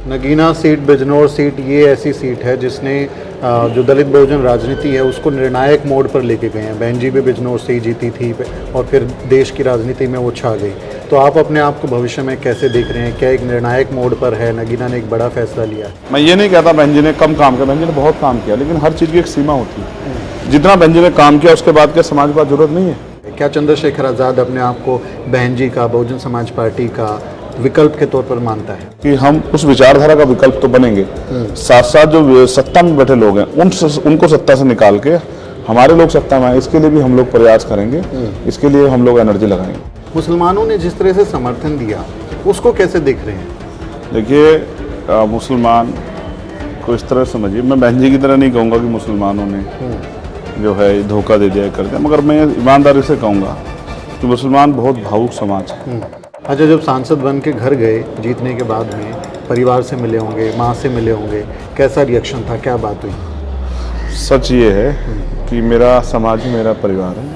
Nagina seat, Bijnor seat, ये ऐसी seat है जिसने जो दलित बहुजन राजनीति है उसको निर्णायक मोड़ पर लेके गए हैं। बहन जी भी बिजनौर से ही जीती थी और फिर देश की राजनीति में वो छा गई। तो आप अपने आप को भविष्य में कैसे देख रहे हैं? क्या एक निर्णायक मोड़ पर है? नगीना ने एक बड़ा फैसला लिया है। मैं ये नहीं कहता बहन जी ने कम काम किया, बहन जी ने बहुत काम किया, लेकिन हर चीज़ की एक सीमा होती है। जितना बहन जी ने काम किया उसके बाद क्या समाज को जरूरत नहीं है? क्या चंद्रशेखर आज़ाद अपने आप को बहन जी का, बहुजन समाज पार्टी का विकल्प के तौर पर मानता है? कि हम उस विचारधारा का विकल्प तो बनेंगे, साथ साथ जो सत्ता में बैठे लोग हैं उनको सत्ता से निकाल के हमारे लोग सत्ता में आए, इसके लिए भी हम लोग प्रयास करेंगे। इसके लिए हम लोग एनर्जी लगाएंगे। मुसलमानों ने जिस तरह से समर्थन दिया उसको कैसे देख रहे हैं? देखिए, मुसलमान को इस तरह समझिए, मैं बहन जी की तरह नहीं कहूँगा कि मुसलमानों ने जो है धोखा दे दिया कर दिया, मगर मैं ईमानदारी से कहूँगा कि मुसलमान बहुत भावुक समाज है। अच्छा, जब सांसद बन के घर गए जीतने के बाद में, परिवार से मिले होंगे, माँ से मिले होंगे, कैसा रिएक्शन था, क्या बात हुई? सच ये है कि मेरा समाज ही मेरा परिवार है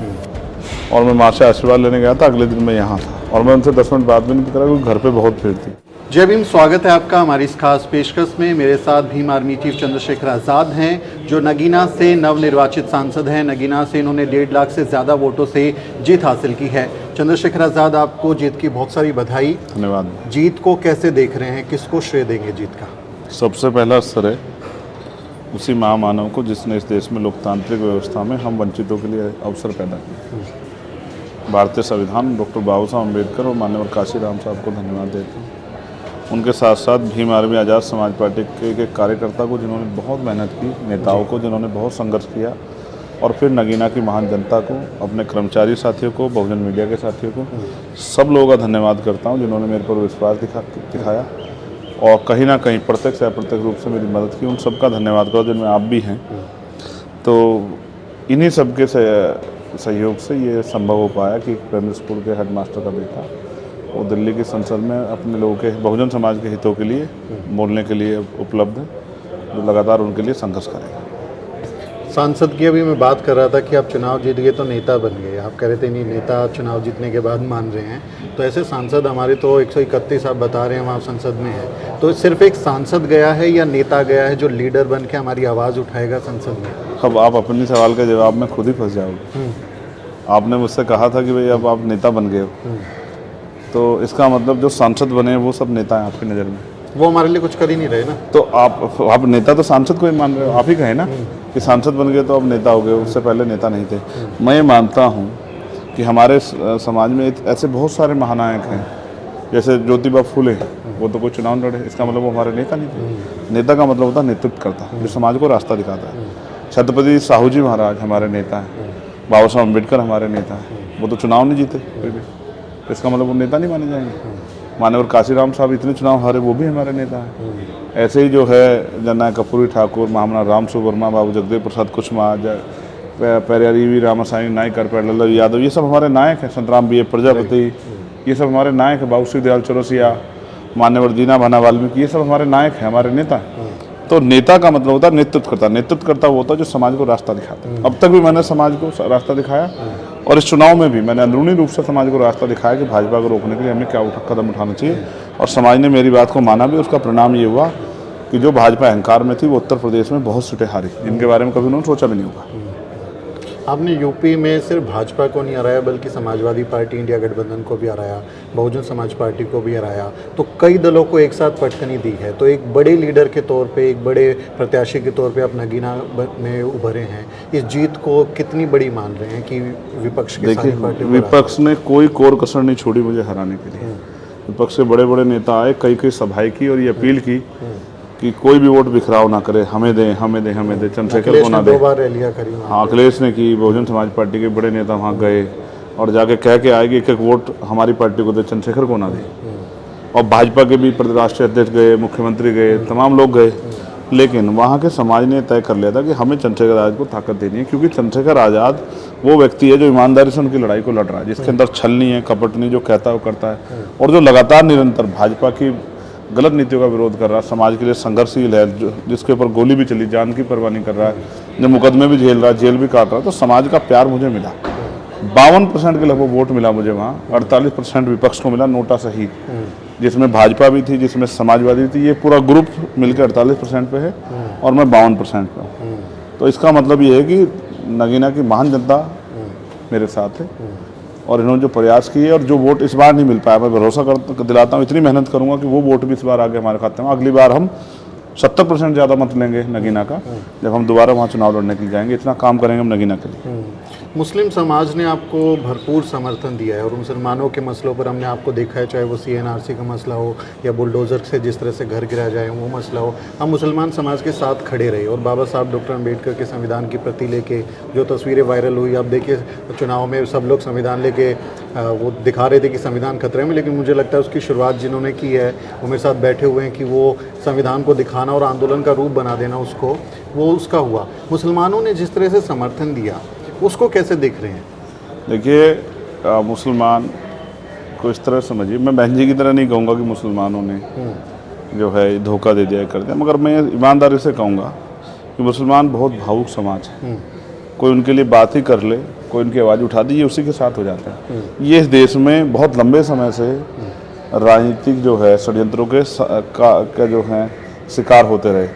और मैं माँ से आशीर्वाद लेने गया था, अगले दिन मैं यहाँ था और मैं उनसे 10 मिनट बाद भी नहीं करा क्योंकि घर पे बहुत भीड़ थी। जय भीम, स्वागत है आपका हमारी इस खास पेशकश में। मेरे साथ भीम आर्मी चीफ चंद्रशेखर आज़ाद हैं जो नगीना से नवनिर्वाचित सांसद हैं। नगीना से इन्होंने 1.5 लाख से ज़्यादा वोटों से जीत हासिल की है। चंद्रशेखर आज़ाद, आपको जीत की बहुत सारी बधाई। धन्यवाद। जीत को कैसे देख रहे हैं, किसको श्रेय देंगे जीत का? सबसे पहला स्तर है उसी महामानव को जिसने इस देश में लोकतांत्रिक व्यवस्था में हम वंचितों के लिए अवसर पैदा किया। भारतीय संविधान, डॉक्टर बाबा साहब अम्बेडकर और माननीय काशी राम साहब को धन्यवाद देते हैं। उनके साथ साथ भीम आर्मी आज़ाद समाज पार्टी के एक कार्यकर्ता को जिन्होंने बहुत मेहनत की, नेताओं को जिन्होंने बहुत संघर्ष किया, और फिर नगीना की महान जनता को, अपने कर्मचारी साथियों को, बहुजन मीडिया के साथियों को, सब लोगों का धन्यवाद करता हूँ जिन्होंने मेरे पर विश्वास दिखाया और कहीं ना कहीं प्रत्यक्ष या अप्रत्यक्ष रूप से मेरी मदद की। उन सबका धन्यवाद करो जिनमें आप भी हैं। तो इन्हीं सबके सहयोग से ये संभव हो पाया कि प्राइमरी स्कूल के हेडमास्टर का बेटा वो दिल्ली की संसद में अपने लोगों के, बहुजन समाज के हितों के लिए बोलने के लिए उपलब्ध है, जो लगातार उनके लिए संघर्ष करेगा। सांसद की अभी मैं बात कर रहा था कि आप चुनाव जीत गए तो नेता बन गए। आप कह रहे थे नहीं, नेता चुनाव जीतने के बाद मान रहे हैं। तो ऐसे सांसद हमारे तो 131 आप बता रहे हैं वहाँ संसद में है। तो सिर्फ एक सांसद गया है या नेता गया है जो लीडर बन के हमारी आवाज़ उठाएगा संसद में? अब आप अपने सवाल के जवाब में खुद ही फंस जाओगे। आपने मुझसे कहा था कि भाई अब आप नेता बन गए हो, तो इसका मतलब जो सांसद बने हैं वो सब नेता हैं आपकी नज़र में? वो हमारे लिए कुछ कर ही नहीं रहे ना। तो आप नेता तो सांसद को ही मान रहे हो। आप ही कहे ना कि सांसद बन गए तो अब नेता हो गए, उससे पहले नेता नहीं थे। मैं ये मानता हूँ कि हमारे समाज में ऐसे बहुत सारे महानायक हैं, जैसे ज्योतिबा फूले, वो तो कोई चुनाव लड़े, इसका मतलब वो हमारे नेता नहीं थे। नेता का मतलब होता है नेतृत्व करता, जो समाज को रास्ता दिखाता है। छत्रपति साहू जी महाराज हमारे नेता हैं, बाबा साहब अम्बेडकर हमारे नेता हैं, वो तो चुनाव नहीं जीते फिर भी, इसका मतलब वो नेता नहीं माने जाएंगे। माननीय काशी राम साहब इतने चुनाव हारे, वो भी हमारे नेता हैं। ऐसे ही जो है जननायक कर्पूरी ठाकुर, महामना राम सुवर्मा, बाबू जगदेव प्रसाद कुशवाहा, पेरियारी वी रामासाई नायक, करपेट यादव, ये सब हमारे नायक हैं। संतराम बी प्रजापति, ये सब हमारे नायक हैं। बाबू श्री दयाल चौरसिया, मान्यवर दीना भाना वाल्मीकि, ये सब हमारे नायक हैं, हमारे नेता हैं। तो नेता का मतलब होता है नेतृत्व करता। नेतृत्व करता वो होता है जो समाज को रास्ता दिखाता है। अब तक भी मैंने समाज को रास्ता दिखाया और इस चुनाव में भी मैंने अंदरूनी रूप से समाज को रास्ता दिखाया कि भाजपा को रोकने के लिए हमें क्या कदम उठाना चाहिए, और समाज ने मेरी बात को माना भी। उसका परिणाम ये हुआ कि जो भाजपा अहंकार में थी वो उत्तर प्रदेश में बहुत सीटें हारी, जिनके बारे में कभी उन्होंने सोचा भी नहीं होगा। आपने यूपी में सिर्फ भाजपा को नहीं हराया बल्कि समाजवादी पार्टी इंडिया गठबंधन को भी हराया, बहुजन समाज पार्टी को भी हराया। तो कई दलों को एक साथ पटकनी दी है। तो एक बड़े लीडर के तौर पे, एक बड़े प्रत्याशी के तौर पे आप नगीना में उभरे हैं। इस जीत को कितनी बड़ी मान रहे हैं कि विपक्ष के सारी पार्टी? विपक्ष ने कोई कोर कसर नहीं छोड़ी मुझे हराने के लिए। विपक्ष से बड़े बड़े नेता आए, कई सभाएं की और ये अपील की कि कोई भी वोट बिखराव ना करे, हमें दें, हमें दें, हमें दें, चंद्रशेखर को ना दें। 2 बार रैलियां करी। हाँ, अखिलेश ने की, बहुजन समाज पार्टी के बड़े नेता वहाँ गए और जाके कह के आए कि एक वोट हमारी पार्टी को दे, चंद्रशेखर को ना दे। और भाजपा के भी राष्ट्रीय अध्यक्ष गए, मुख्यमंत्री गए, तमाम लोग गए, लेकिन वहाँ के समाज ने तय कर लिया था कि हमें चंद्रशेखर आज़ाद को ताकत देनी है, क्योंकि चंद्रशेखर आज़ाद वो व्यक्ति है जो ईमानदारी से उनकी लड़ाई को लड़ रहा है, जिसके अंदर छल नहीं है, कपट नहीं, जो कहता है वो करता है, और जो लगातार निरंतर भाजपा की गलत नीतियों का विरोध कर रहा है, समाज के लिए संघर्षशील है, जिसके ऊपर गोली भी चली, जान की परवाह नहीं कर रहा है, जो मुकदमे भी झेल रहा है, जेल भी काट रहा है। तो समाज का प्यार मुझे मिला। 52% के लगभग वोट मिला मुझे वहाँ, 48% विपक्ष को मिला, नोटा सहित। जिसमें भाजपा भी थी, जिसमें समाजवादी थी, ये पूरा ग्रुप मिलकर 48% पे है और मैं 52% पे हूँ। तो इसका मतलब ये है कि नगीना की महान जनता मेरे साथ है और इन्होंने जो प्रयास किए और जो वोट इस बार नहीं मिल पाया, मैं भरोसा दिलाता हूँ, इतनी मेहनत करूँगा कि वो वोट भी इस बार आगे हमारे खाते में। अगली बार हम 70% ज़्यादा मत लेंगे नगीना का, जब हम दोबारा वहाँ चुनाव लड़ने के लिए जाएंगे। इतना काम करेंगे हम नगीना के लिए। मुस्लिम समाज ने आपको भरपूर समर्थन दिया है और मुसलमानों के मसलों पर हमने आपको देखा है, चाहे वो CNRC का मसला हो या बुलडोज़र से जिस तरह से घर गिराया जाए वो मसला हो, हम मुसलमान समाज के साथ खड़े रहे। और बाबा साहब डॉक्टर अम्बेडकर के संविधान की प्रति लेके जो तस्वीरें वायरल हुई, आप देखिए चुनाव में सब लोग संविधान लेके वो दिखा रहे थे कि संविधान खतरे में, लेकिन मुझे लगता है उसकी शुरुआत जिन्होंने की है वो मेरे साथ बैठे हुए हैं कि वो संविधान को दिखाना और आंदोलन का रूप बना देना उसको, वो उसका हुआ। मुसलमानों ने जिस तरह से समर्थन दिया उसको कैसे देख रहे हैं? देखिए मुसलमान को इस तरह समझिए, मैं बहन जी की तरह नहीं कहूँगा कि मुसलमानों ने जो है धोखा दे दिया कर दिया, मगर मैं ईमानदारी से कहूँगा कि मुसलमान बहुत भावुक समाज है। कोई उनके लिए बात ही कर ले, कोई उनकी आवाज़ उठा दी, ये उसी के साथ हो जाता है। ये इस देश में बहुत लंबे समय से राजनीतिक जो है षड्यंत्रों के जो है शिकार होते रहे।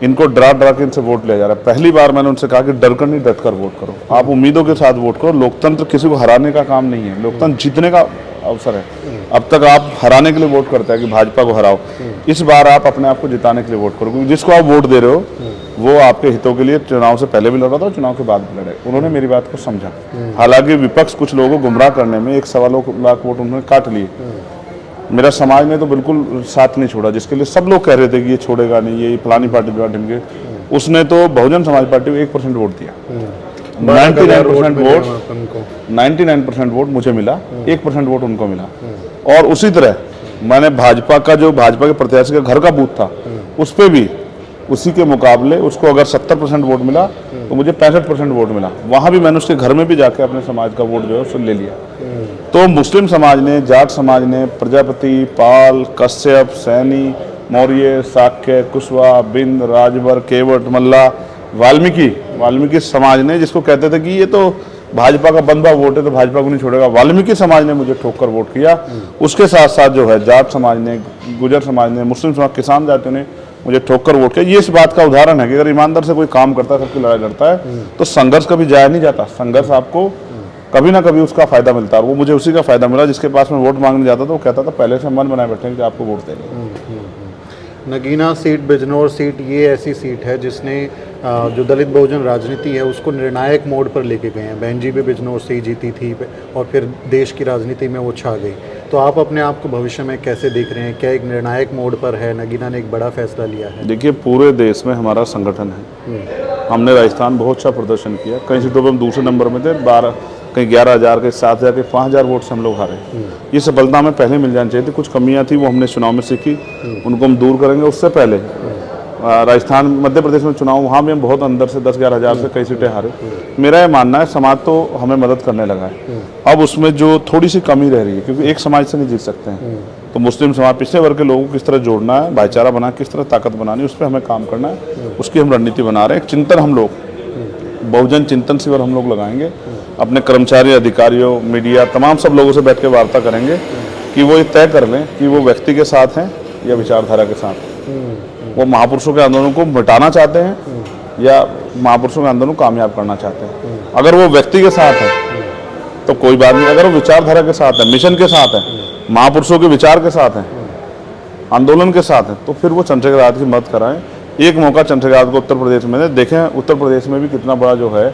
इनको डरा डरा के इनसे वोट लिया जा रहा है। पहली बार मैंने उनसे कहा कि डर कर नहीं, डट कर वोट करो। आप उम्मीदों के साथ वोट करो। लोकतंत्र किसी को हराने का काम नहीं है, लोकतंत्र जीतने का अवसर है। अब तक आप हराने के लिए वोट करते हैं कि भाजपा को हराओ, इस बार आप अपने आप को जिताने के लिए वोट करो, क्योंकि जिसको आप वोट दे रहे हो वो आपके हितों के लिए चुनाव से पहले भी लड़ा था, चुनाव के बाद भी लड़े। उन्होंने मेरी बात को समझा। हालांकि विपक्ष कुछ लोगों को गुमराह करने में 1.25 लाख वोट उन्होंने काट लिए। मेरा समाज ने तो बिल्कुल साथ नहीं छोड़ा, जिसके लिए सब लोग कह रहे थे कि ये छोड़ेगा नहीं, ये फलानी पार्टी द्वारा ढिमके, उसने तो बहुजन समाज पार्टी को 1% वोट दिया। 99% वोट मुझे मिला, 1% वोट उनको मिला। और उसी तरह मैंने भाजपा के प्रत्याशी का घर का बूथ था, उस पर भी उसी के मुकाबले उसको अगर 70% वोट मिला तो मुझे 65% वोट मिला। वहाँ भी मैंने उसके घर में भी जाके अपने समाज का वोट जो है उससे ले लिया। तो मुस्लिम समाज ने, जाट समाज ने, प्रजापति, पाल, कश्यप, सैनी, मौर्य, शाक्य, कुशवाहा, बिंद, राजभर, केवट, मल्ला, वाल्मीकि समाज ने, जिसको कहते थे कि ये तो भाजपा का बंधा वोट है तो भाजपा को नहीं छोड़ेगा, वाल्मीकि समाज ने मुझे ठोक कर वोट किया। उसके साथ साथ जो है जाट समाज ने, गुजर समाज ने, मुस्लिम समाज, किसान जातियों ने मुझे ठोक कर वोट किया। ये इस बात का उदाहरण है कि अगर ईमानदार से कोई काम करता है, सबकी लड़ाई लड़ता है, तो संघर्ष कभी जाया नहीं जाता। संघर्ष आपको कभी ना कभी उसका फायदा मिलता है। वो मुझे उसी का फायदा मिला। जिसके पास में वोट मांगने जाता था वो कहता था पहले से मन बनाए बैठे कि आपको वोट देंगे। नगीना सीट, बिजनौर सीट, ये ऐसी सीट है जिसने जो दलित बहुजन राजनीति है उसको निर्णायक मोड़ पर लेके गए हैं। बहन जी भी बिजनौर से ही जीती थी और फिर देश की राजनीति में वो छा गई। तो आप अपने आप को भविष्य में कैसे देख रहे हैं? क्या एक निर्णायक मोड़ पर है? नगीना ने एक बड़ा फैसला लिया है। देखिए, पूरे देश में हमारा संगठन है। हमने राजस्थान बहुत अच्छा प्रदर्शन किया। कई सीटों पर हम दूसरे नंबर में थे, 12, कहीं 11,000, कहीं 7,000, कहीं 5,000 वोट से हम लोग हारे। ये सफलता हमें पहले मिल जानी चाहिए थी। कुछ कमियां थी वो हमने चुनाव में सीखी, उनको हम दूर करेंगे। उससे पहले राजस्थान, मध्य प्रदेश में चुनाव, वहाँ भी हम बहुत अंदर से 10-11 हज़ार से कई सीटें हारे। मेरा ये मानना है समाज तो हमें मदद करने लगा है। अब उसमें जो थोड़ी सी कमी रह रही है, क्योंकि एक समाज से नहीं जीत सकते हैं, तो मुस्लिम समाज, पिछड़े वर्ग के लोगों को किस तरह जोड़ना है, भाईचारा बना किस तरह ताकत बनानी है, उस पर हमें काम करना है। उसकी हम रणनीति बना रहे हैं। एक चिंतन हम लोग, बहुजन चिंतन शिविर हम लोग लगाएंगे। अपने कर्मचारी, अधिकारियों, मीडिया, तमाम सब लोगों से बैठ के वार्ता करेंगे कि वो ये तय कर लें कि वो व्यक्ति के साथ हैं या विचारधारा के साथ। वो महापुरुषों के आंदोलन को मिटाना चाहते हैं या महापुरुषों के आंदोलन को कामयाब करना चाहते हैं। अगर वो व्यक्ति के साथ है तो कोई बात नहीं, अगर वो विचारधारा के साथ है, मिशन के साथ है, महापुरुषों के विचार के साथ है, आंदोलन के साथ है, तो फिर वो चंद्रशेखर आजाद की मदद कराएं। एक मौका चंद्रशेखर आजाद को उत्तर प्रदेश में देखें। उत्तर प्रदेश में भी कितना बड़ा जो है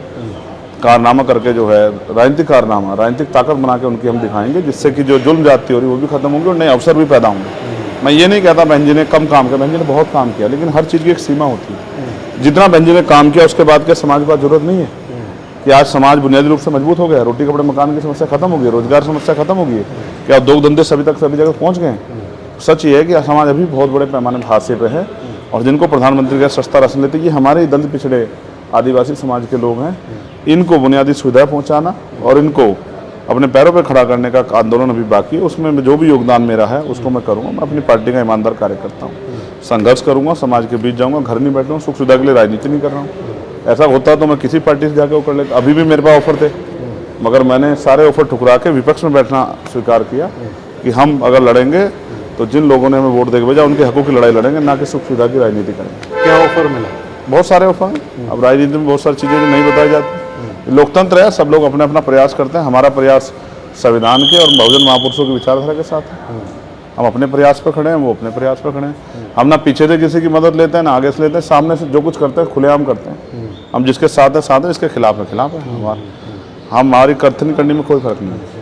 कारनामा करके जो है राजनीतिक कारनामा, राजनीतिक ताकत बना के उनकी हम दिखाएंगे, जिससे कि जो जुल्म जाती हो रही वो भी खत्म होंगे और नए अवसर भी पैदा होंगे। मैं ये नहीं कहता बहन जी ने कम काम किया, बहन जी ने बहुत काम किया, लेकिन हर चीज़ की एक सीमा होती है। जितना बहन जी ने काम किया उसके बाद क्या समाज को जरूरत नहीं है कि आज समाज बुनियादी रूप से मजबूत हो गया, रोटी कपड़े मकान की समस्या खत्म हो गई, रोजगार समस्या खत्म हो गई, क्या उद्योग धंधे सभी जगह पहुँच गए। सच ये है कि समाज अभी बहुत बड़े पैमाने पर हादसे पे है और जिनको प्रधानमंत्री का सस्ता राशन लेते, ये हमारे दलित पिछड़े आदिवासी समाज के लोग हैं। इनको बुनियादी सुविधाएं पहुंचाना और इनको अपने पैरों पर खड़ा करने का आंदोलन अभी बाकी है। उसमें जो भी योगदान मेरा है उसको मैं करूंगा। मैं अपनी पार्टी का ईमानदार कार्यकर्ता हूँ, संघर्ष करूंगा, समाज के बीच जाऊंगा, घर नहीं बैठ रहा हूँ, सुख सुविधा के लिए राजनीति नहीं कर रहा हूँ। ऐसा होता तो मैं किसी पार्टी से जाकर वो कर लेता। अभी भी मेरे पास ऑफर थे, मगर मैंने सारे ऑफर ठुकरा के विपक्ष में बैठना स्वीकार किया कि हम अगर लड़ेंगे तो जिन लोगों ने हमें वोट देके भेजा उनके हकों की लड़ाई लड़ेंगे, ना कि सुख सुविधा की राजनीति करेंगे। क्या ऑफर मिला? बहुत सारे ऑफर हैं। अब राजनीति में बहुत सारी चीज़ें जो नहीं बताई जाती। लोकतंत्र है, सब लोग अपना अपना प्रयास करते हैं। हमारा प्रयास संविधान के और बहुजन महापुरुषों की विचारधारा के साथ है। हम अपने प्रयास पर खड़े हैं, वो अपने प्रयास पर खड़े हैं। हम ना पीछे से किसी की मदद लेते हैं ना आगे से लेते हैं, सामने से जो कुछ करते हैं खुलेआम करते हैं। हम जिसके साथ है साथ है, इसके खिलाफ है खिलाफ है। हमारी कथन करने में कोई फर्क नहीं है।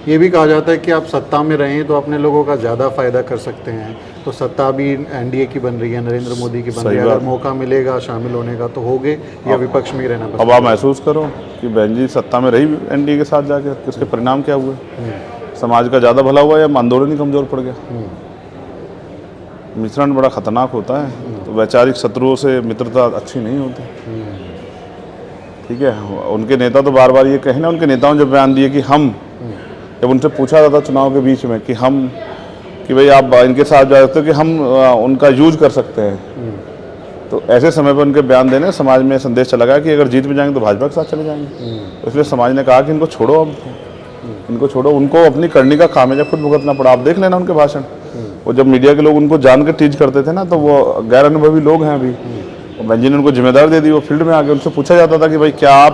ये भी कहा जाता है कि आप सत्ता में रहें तो अपने लोगों का ज़्यादा फायदा कर सकते हैं। तो सत्ता भी एनडीए की बन रही है, नरेंद्र मोदी की बन रही है। अगर मौका मिलेगा शामिल होने का तो होगे या विपक्ष में ही रहना पसंद? अब आप महसूस करो कि बहन जी सत्ता में रही एनडीए के साथ जाके, इसके परिणाम क्या हुए? समाज का ज़्यादा भला हुआ या आंदोलन ही कमज़ोर पड़ गया? मिश्रण बड़ा खतरनाक होता है। तो वैचारिक शत्रुओं से मित्रता अच्छी नहीं होती। ठीक है, उनके नेता तो बार बार ये कहे ना, उनके नेताओं ने जब बयान दिए कि हम, जब उनसे पूछा जाता चुनाव के बीच में कि हम, कि भाई आप इनके साथ जा सकते हो कि हम उनका यूज कर सकते हैं, तो ऐसे समय पर उनके बयान देने समाज में संदेश चला गया कि अगर जीत में जाएंगे तो भाजपा के साथ चले जाएंगे। तो इसलिए समाज ने कहा कि इनको छोड़ो, अब इनको छोड़ो, उनको अपनी करनी का खामियाजा खुद भुगतना पड़ा। आप देख लेना उनके भाषण, वो जब मीडिया के लोग उनको जान के टीच करते थे ना, तो वो गैर अनुभवी लोग हैं अभी। बहन जी ने उनको जिम्मेदारी दे दी, वो फील्ड में आके उनसे पूछा जाता था कि भाई क्या आप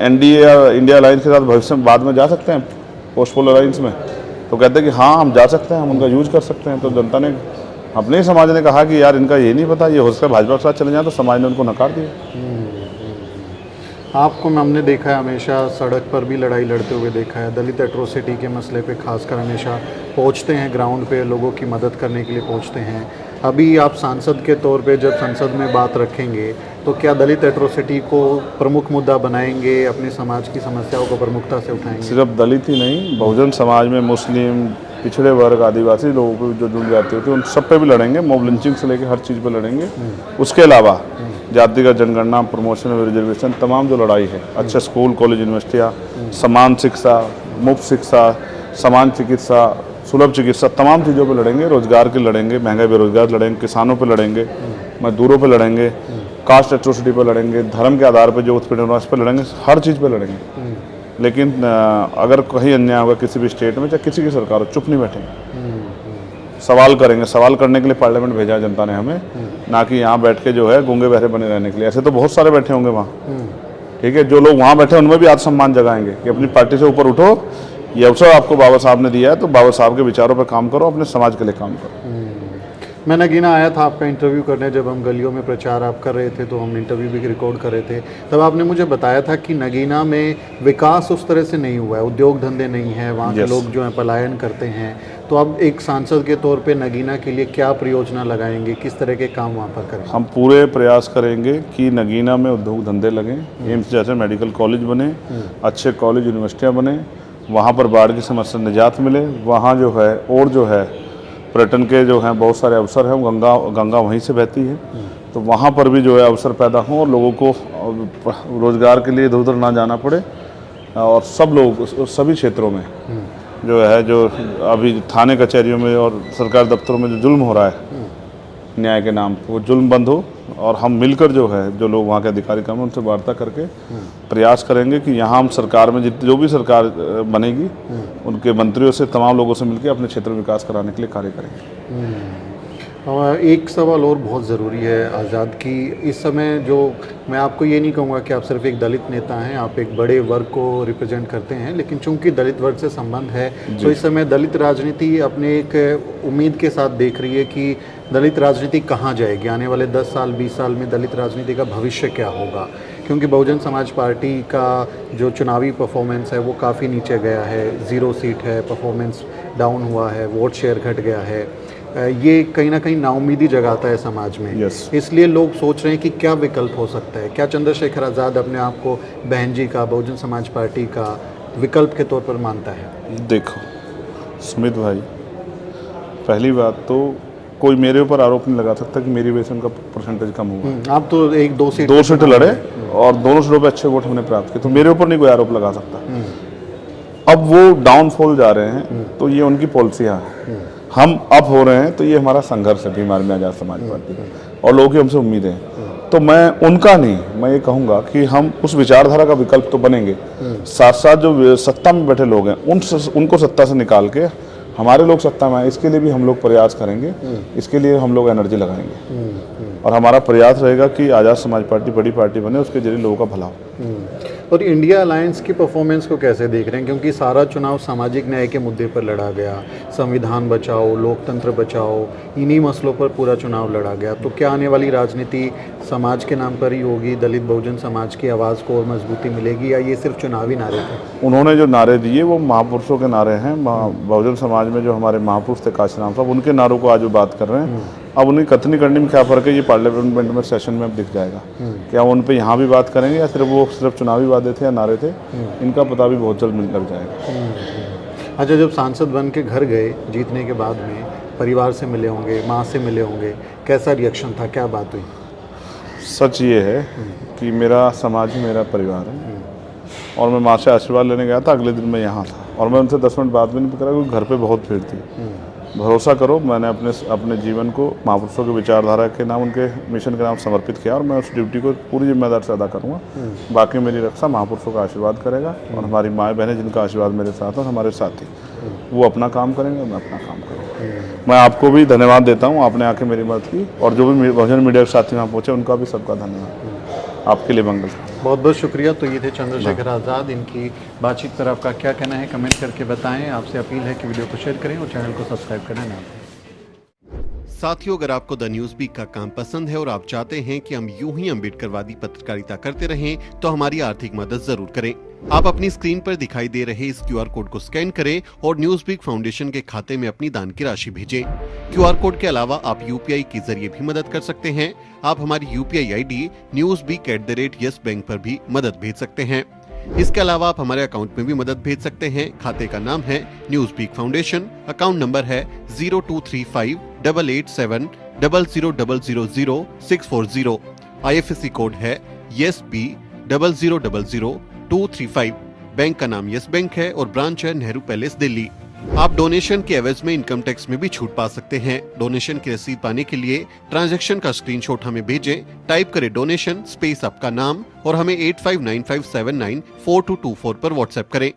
एनडीए या इंडिया अलायंस के साथ भविष्य में बाद में जा सकते हैं, पोस्ट पोल अलायंस में? तो कहते हैं कि हाँ हम जा सकते हैं, हम उनका यूज कर सकते हैं। तो जनता ने, अपने ही समाज ने कहा कि यार इनका ये नहीं पता, ये हो सकता है भाजपा के साथ चले जाएं, तो समाज ने उनको नकार दिया। आपको हमने देखा है हमेशा सड़क पर भी लड़ाई लड़ते हुए देखा है। दलित एट्रोसिटी के मसले पे खासकर हमेशा पहुंचते हैं, ग्राउंड पे लोगों की मदद करने के लिए पहुंचते हैं। अभी आप सांसद के तौर पे जब संसद में बात रखेंगे तो क्या दलित एट्रोसिटी को प्रमुख मुद्दा बनाएंगे, अपने समाज की समस्याओं को प्रमुखता से उठाएंगे? सिर्फ दलित ही नहीं, बहुजन समाज में मुस्लिम, पिछड़े वर्ग, आदिवासी लोगों को जो जुड़ जाते होते हैं उन सब पे भी लड़ेंगे। मॉब लिंचिंग से लेकर हर चीज़ पे लड़ेंगे। उसके अलावा जातिगत जनगणना, प्रमोशन और रिजर्वेशन, तमाम जो लड़ाई है, अच्छे स्कूल कॉलेज यूनिवर्सिटियाँ, समान शिक्षा, मुफ्त शिक्षा, समान चिकित्सा, सुलभ चिकित्सा, तमाम चीज़ों पे लड़ेंगे। रोजगार के लड़ेंगे, महंगाई बेरोजगार लड़ेंगे, किसानों पे लड़ेंगे, मजदूरों पे लड़ेंगे, कास्ट एट्रोसिटी पे लड़ेंगे, धर्म के आधार पे जो उत्पीड़न हो रहा है उस पर लड़ेंगे, हर चीज़ पे लड़ेंगे। लेकिन अगर कहीं अन्याय होगा किसी भी स्टेट में, चाहे किसी की सरकार हो, चुप नहीं बैठेंगे, सवाल करेंगे। सवाल करने के लिए पार्लियामेंट भेजा है जनता ने हमें, ना कि यहाँ बैठ के जो है गूंगे बहरे बने रहने के लिए। ऐसे तो बहुत सारे बैठे होंगे वहाँ, ठीक है, जो लोग वहाँ बैठे उनमें भी आत्मसम्मान जगाएंगे कि अपनी पार्टी से ऊपर उठो, ये अवसर आपको बाबा साहब ने दिया है, तो बाबा साहब के विचारों पर काम करो, अपने समाज के लिए काम करो। मैं नगीना आया था आपका इंटरव्यू करने, जब हम गलियों में प्रचार आप कर रहे थे तो हम इंटरव्यू भी रिकॉर्ड कर रहे थे। तब आपने मुझे बताया था कि नगीना में विकास उस तरह से नहीं हुआ है, उद्योग धंधे नहीं है, वहाँ के लोग जो है पलायन करते हैं। तो अब एक सांसद के तौर पे नगीना के लिए क्या परियोजना लगाएंगे, किस तरह के काम वहाँ पर करेंगे? हम पूरे प्रयास करेंगे कि नगीना में उद्योग धंधे लगें, एम्स जैसे मेडिकल कॉलेज बने, अच्छे कॉलेज यूनिवर्सिटियाँ बने, वहाँ पर बाढ़ की समस्या से निजात मिले, वहाँ जो है और जो है पर्यटन के जो हैं बहुत सारे अवसर हैं, गंगा वहीं से बहती है, तो वहाँ पर भी जो है अवसर पैदा हों और लोगों को रोज़गार के लिए इधर उधर ना जाना पड़े। और सब लोग सभी क्षेत्रों में जो है, जो अभी थाने कचहरियों में और सरकारी दफ्तरों में जो जुल्म हो रहा है न्याय के नाम पर, वो जुल्म बंद हो। और हम मिलकर जो है, जो लोग वहाँ के अधिकारी काम उनसे वार्ता करके प्रयास करेंगे कि यहाँ हम सरकार में जो भी सरकार बनेगी उनके मंत्रियों से, तमाम लोगों से मिलकर अपने क्षेत्र में विकास कराने के लिए कार्य करेंगे। एक सवाल और बहुत ज़रूरी है आज़ाद की, इस समय जो, मैं आपको ये नहीं कहूँगा कि आप सिर्फ एक दलित नेता हैं, आप एक बड़े वर्ग को रिप्रेजेंट करते हैं, लेकिन चूंकि दलित वर्ग से संबंध है तो इस समय दलित राजनीति अपने एक उम्मीद के साथ देख रही है कि दलित राजनीति कहाँ जाएगी, आने वाले 10 साल 20 साल में दलित राजनीति का भविष्य क्या होगा। क्योंकि बहुजन समाज पार्टी का जो चुनावी परफॉर्मेंस है वो काफ़ी नीचे गया है, 0 सीट है, परफॉर्मेंस डाउन हुआ है, वोट शेयर घट गया है। ये कहीं ना कहीं नाउमीदी जगाता है समाज में। इसलिए लोग सोच रहे हैं कि क्या विकल्प हो सकता है। क्या चंद्रशेखर आज़ाद अपने आप को बहन जी का, बहुजन समाज पार्टी का विकल्प के तौर पर मानता है? देखो सुमित भाई, पहली बात तो कोई मेरे ऊपर आरोप नहीं लगा सकता कि मेरी वजह से उनका परसेंटेज कम हुआ। आप तो 2 सीट लड़े और दोनों सीटों पे अच्छे वोट हमने प्राप्त किए, तो मेरे ऊपर नहीं कोई आरोप लगा सकता। अब वो डाउनफॉल जा रहे हैं तो ये उनकी पॉलिसियाँ हैं, हम अप हो रहे हैं तो ये हमारा संघर्ष है बीमार में आज़ाद समाज पार्टी का, और लोगों की हमसे उम्मीदें हैं। तो मैं उनका नहीं, मैं ये कहूँगा कि हम उस विचारधारा का विकल्प तो बनेंगे, साथ साथ जो सत्ता में बैठे लोग हैं उनको सत्ता से निकाल के हमारे लोग सत्ता में आए, इसके लिए भी हम लोग प्रयास करेंगे, इसके लिए हम लोग एनर्जी लगाएंगे और हमारा प्रयास रहेगा कि आज़ाद समाज पार्टी बड़ी पार्टी बने, उसके जरिए लोगों का भला हो। और इंडिया अलायंस की परफॉर्मेंस को कैसे देख रहे हैं, क्योंकि सारा चुनाव सामाजिक न्याय के मुद्दे पर लड़ा गया, संविधान बचाओ, लोकतंत्र बचाओ, इन्हीं मसलों पर पूरा चुनाव लड़ा गया, तो क्या आने वाली राजनीति समाज के नाम पर ही होगी, दलित बहुजन समाज की आवाज़ को और मजबूती मिलेगी, या ये सिर्फ चुनावी नारे थे? उन्होंने जो नारे दिए वो महापुरुषों के नारे हैं। बहुजन समाज में जो हमारे महापुरुष थे काशीराम साहब, उनके नारों को आज वो बात कर रहे हैं। अब उन्हें कथनी करने में क्या फ़र्क है, ये पार्लियामेंट में सेशन में अब दिख जाएगा। क्या उन पे यहाँ भी बात करेंगे या सिर्फ चुनावी वादे थे या नारे थे, इनका पता भी बहुत जल्द लग जाएगा। अच्छा, जब सांसद बन के घर गए जीतने के बाद में, परिवार से मिले होंगे, माँ से मिले होंगे, कैसा रिएक्शन था, क्या बात हुई? सच ये है कि मेरा समाज ही मेरा परिवार है और मैं माँ से आशीर्वाद लेने गया था, अगले दिन मैं यहाँ था और मैं उनसे 10 मिनट बात भी नहीं करा, क्योंकि घर पे बहुत भीड़ थी। भरोसा करो, मैंने अपने जीवन को महापुरुषों की विचारधारा के नाम, उनके मिशन के नाम समर्पित किया और मैं उस ड्यूटी को पूरी जिम्मेदारी से अदा करूँगा। बाकी मेरी रक्षा महापुरुषों का आशीर्वाद करेगा और हमारी माएँ बहनें जिनका आशीर्वाद मेरे साथ और हमारे साथी, वो अपना काम करेंगे, मैं अपना काम करूँगा। मैं आपको भी धन्यवाद देता हूँ, आपने आके मेरी मदद की, और जो भी बहुजन मीडिया के साथी वहाँ पहुँचे उनका भी सबका धन्यवाद। आपके लिए मंगल। बहुत बहुत शुक्रिया। तो ये थे चंद्रशेखर आज़ाद। इनकी बातचीत पर आपका क्या कहना है, कमेंट करके बताएं। आपसे अपील है कि वीडियो को शेयर करें और चैनल को सब्सक्राइब करना ना भूलें। साथियों, अगर आपको द न्यूज़ वीक का काम पसंद है और आप चाहते हैं कि हम यूं ही अम्बेडकरवादी पत्रकारिता करते रहें, तो हमारी आर्थिक मदद जरूर करें। आप अपनी स्क्रीन पर दिखाई दे रहे इस QR कोड को स्कैन करें और न्यूज़ वीक फाउंडेशन के खाते में अपनी दान की राशि भेजें। QR कोड के अलावा आप UPI के जरिए भी मदद कर सकते हैं। आप हमारी UPI ID newsweek@YesBank पर भी मदद भेज सकते हैं। इसके अलावा आप हमारे अकाउंट में भी मदद भेज सकते हैं। खाते का नाम है News Week Foundation, account number है 02358800000640। IFSC कोड है YesB000235। बैंक का नाम यस बैंक है और ब्रांच है नेहरू पैलेस, दिल्ली। आप डोनेशन के एवज में इनकम टैक्स में भी छूट पा सकते हैं। डोनेशन की रसीद पाने के लिए ट्रांजैक्शन का स्क्रीनशॉट हमें भेजें। टाइप करें डोनेशन स्पेस आपका नाम और हमें 8595794224 पर व्हाट्सएप करें।